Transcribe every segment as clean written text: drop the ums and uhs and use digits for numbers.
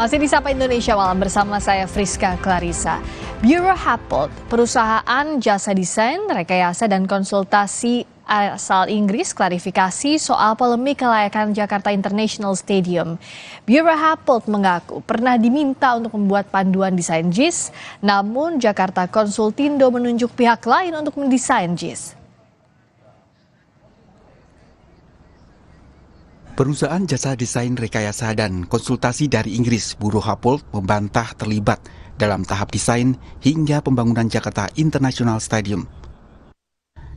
Masih di Sapa Indonesia Malam bersama saya Friska Clarissa. Bureau Happold, perusahaan jasa desain, rekayasa dan konsultasi asal Inggris, klarifikasi soal polemik kelayakan Jakarta International Stadium. Bureau Happold mengaku pernah diminta untuk membuat panduan desain JIS, namun Jakarta Konsultindo menunjuk pihak lain untuk mendesain JIS. Perusahaan jasa desain, rekayasa, dan konsultasi dari Inggris, Bureau Happold, membantah terlibat dalam tahap desain hingga pembangunan Jakarta International Stadium.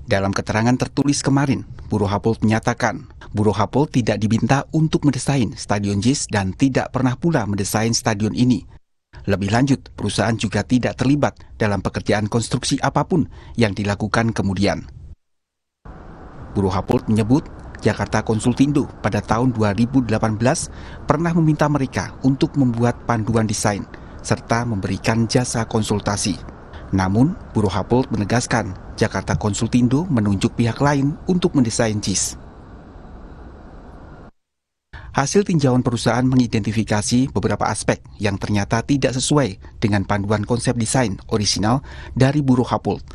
Dalam keterangan tertulis kemarin, Bureau Happold menyatakan, Bureau Happold tidak diminta untuk mendesain Stadion JIS dan tidak pernah pula mendesain stadion ini. Lebih lanjut, perusahaan juga tidak terlibat dalam pekerjaan konstruksi apapun yang dilakukan kemudian. Bureau Happold menyebut, Jakarta Konsultindo pada tahun 2018 pernah meminta mereka untuk membuat panduan desain serta memberikan jasa konsultasi. Namun, Bureau Happold menegaskan Jakarta Konsultindo menunjuk pihak lain untuk mendesain JIS. Hasil tinjauan perusahaan mengidentifikasi beberapa aspek yang ternyata tidak sesuai dengan panduan konsep desain orisinal dari Bureau Happold.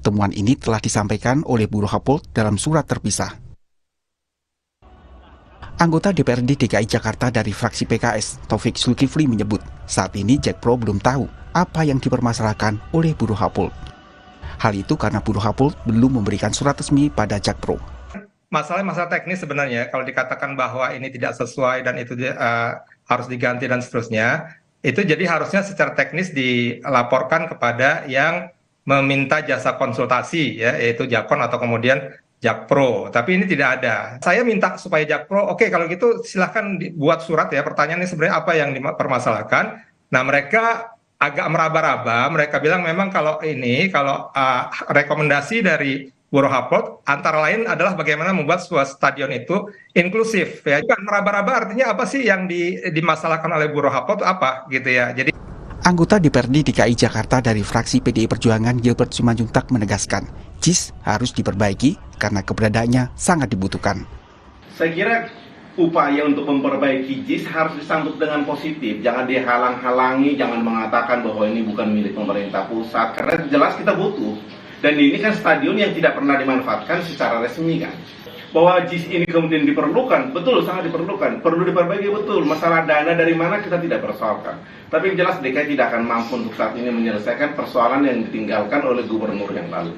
Temuan ini telah disampaikan oleh Bureau Happold dalam surat terpisah. Anggota DPRD DKI Jakarta dari fraksi PKS, Taufik Zulkifli menyebut, saat ini Jakpro belum tahu apa yang dipermasalahkan oleh Bureau Happold. Hal itu karena Bureau Happold belum memberikan surat resmi pada Jakpro. Masalah teknis sebenarnya, kalau dikatakan bahwa ini tidak sesuai dan itu harus diganti dan seterusnya, itu jadi harusnya secara teknis dilaporkan kepada yang meminta jasa konsultasi, ya, yaitu Jakon atau kemudian Jakpro, tapi ini tidak ada. Saya minta supaya Jakpro, oke kalau gitu silahkan dibuat surat ya, pertanyaannya sebenarnya apa yang dipermasalahkan. Nah mereka agak meraba-raba, mereka bilang memang kalau rekomendasi dari Bureau Happold antara lain adalah bagaimana membuat sebuah stadion itu inklusif. Ya, kan meraba-raba artinya apa sih yang dimasalahkan oleh Bureau Happold apa gitu ya. Jadi Anggota DPRD DKI Jakarta dari fraksi PDI Perjuangan Gilbert Simanjuntak menegaskan, JIS harus diperbaiki karena keberadaannya sangat dibutuhkan. Saya kira upaya untuk memperbaiki JIS harus disambut dengan positif, jangan dihalang-halangi, jangan mengatakan bahwa ini bukan milik pemerintah pusat, karena jelas kita butuh. Dan ini kan stadion yang tidak pernah dimanfaatkan secara resmi kan. Bahwa JIS ini kemudian diperlukan, betul sangat diperlukan, perlu diperbaiki betul. Masalah dana dari mana kita tidak persoalkan. Tapi yang jelas DKI tidak akan mampu untuk saat ini menyelesaikan persoalan yang ditinggalkan oleh gubernur yang lalu.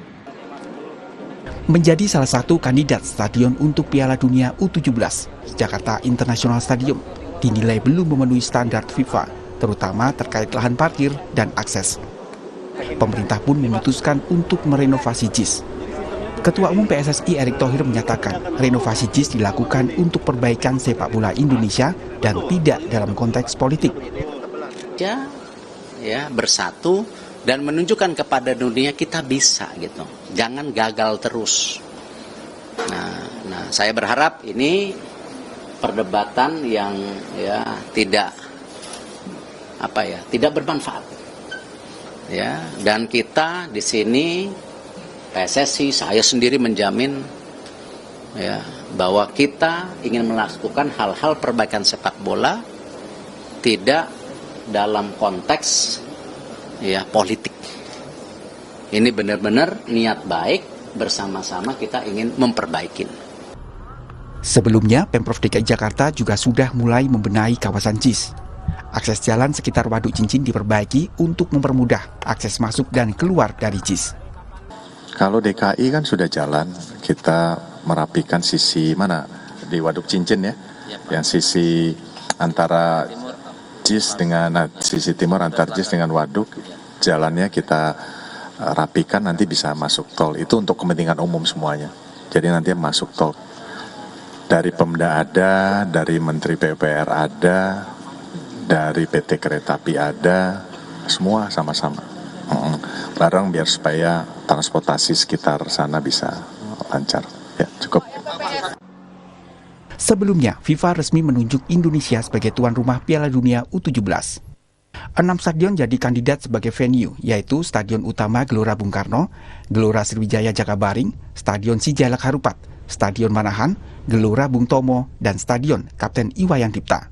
Menjadi salah satu kandidat stadion untuk Piala Dunia U17, Jakarta International Stadium dinilai belum memenuhi standar FIFA, terutama terkait lahan parkir dan akses. Pemerintah pun memutuskan untuk merenovasi JIS. Ketua Umum PSSI Erick Thohir menyatakan renovasi JIS dilakukan untuk perbaikan sepak bola Indonesia dan tidak dalam konteks politik. Ya, bersatu dan menunjukkan kepada dunia kita bisa gitu. Jangan gagal terus. Nah, saya berharap ini perdebatan yang ya tidak bermanfaat. Ya, dan kita di sini PSSI, saya sendiri menjamin ya bahwa kita ingin melakukan hal-hal perbaikan sepak bola tidak dalam konteks ya politik. Ini benar-benar niat baik bersama-sama kita ingin memperbaiki. Sebelumnya, Pemprov DKI Jakarta juga sudah mulai membenahi kawasan JIS. Akses jalan sekitar Waduk Cincin diperbaiki untuk mempermudah akses masuk dan keluar dari JIS. Kalau DKI kan sudah jalan, kita merapikan sisi mana di Waduk Cincin ya, yang sisi antara JIS dengan sisi timur antar JIS dengan Waduk, jalannya kita rapikan nanti bisa masuk tol. Itu untuk kepentingan umum semuanya. Jadi nanti masuk tol. Dari Pemda ada, dari Menteri PUPR ada, dari PT Kereta Api ada, semua sama-sama. Barang biar supaya transportasi sekitar sana bisa lancar. Ya, cukup. Sebelumnya, FIFA resmi menunjuk Indonesia sebagai tuan rumah Piala Dunia U17. 6 stadion jadi kandidat sebagai venue, yaitu Stadion Utama Gelora Bung Karno, Gelora Sriwijaya Jakabaring, Stadion Sijalak Harupat, Stadion Manahan, Gelora Bung Tomo, dan Stadion Kapten Iwayan Dipta.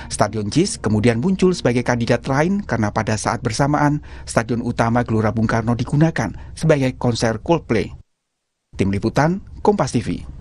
Stadion JIS kemudian muncul sebagai kandidat lain karena pada saat bersamaan Stadion Utama Gelora Bung Karno digunakan sebagai konser Coldplay. Tim Liputan, Kompas TV.